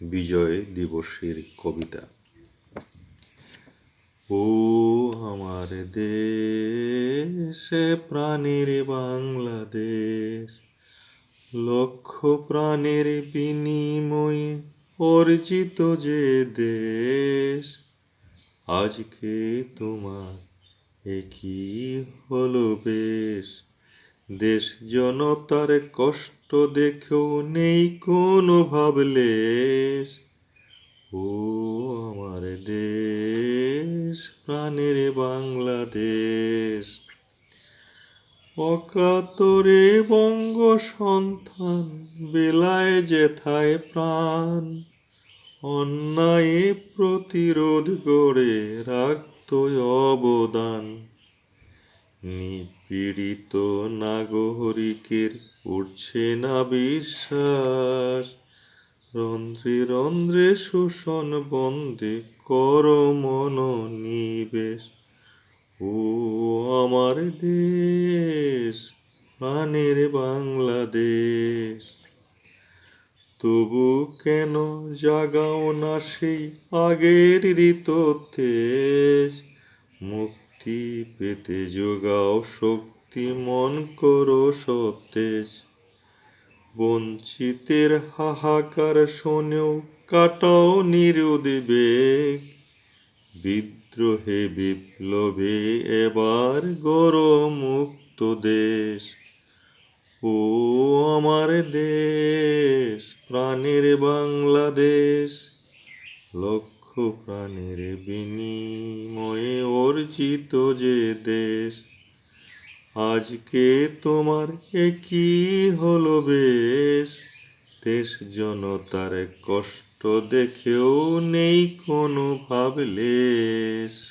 বিজয় দিবসের কবিতা। ও আমার দেশ, প্রাণের বাংলাদেশ, লক্ষ প্রাণের বিনিময়ে অর্জিত যে দেশ, আজকে তোমার একই হলো বেশ। দেশ জনতার কষ্ট দেখেও নেই কোনো ভাবলেশ। ও আমার দেশ, প্রাণের বাংলাদেশ, অকাতরে বঙ্গ সন্তান বেলায় যেথায় প্রাণ, অন্যায় প্রতিরোধ গড়ে রাখত অবদান। নিপীড়িত নাগরিকের উঠছে না বিশ্বাস, রন্ধ্রে রন্ধ্রে শোষণ বন্দে কর মনোনিবেশ। ও আমার দেশ, প্রাণের বাংলাদেশ, তবু কেন জাগাও না সেই আগের ঋততেজ, মুক্তি পেতে যোগাও শক্তি, মন করো সতেজ। বঞ্চিতের হাহাকার শোনেও কাটাও নিরুদ্বেগ, বিদ্রোহে বিপ্লবে এবার গড়ো মুক্ত দেশ। ও আমার দেশ, প্রাণের বাংলাদেশ, লক্ষ প্রাণের বিনিময়ে অর্জিত যে দেশ, আজকে তোমার একই হলো বেশ। দেশ জনতার কষ্ট দেখেও নেই কোনো ভাবলেশ।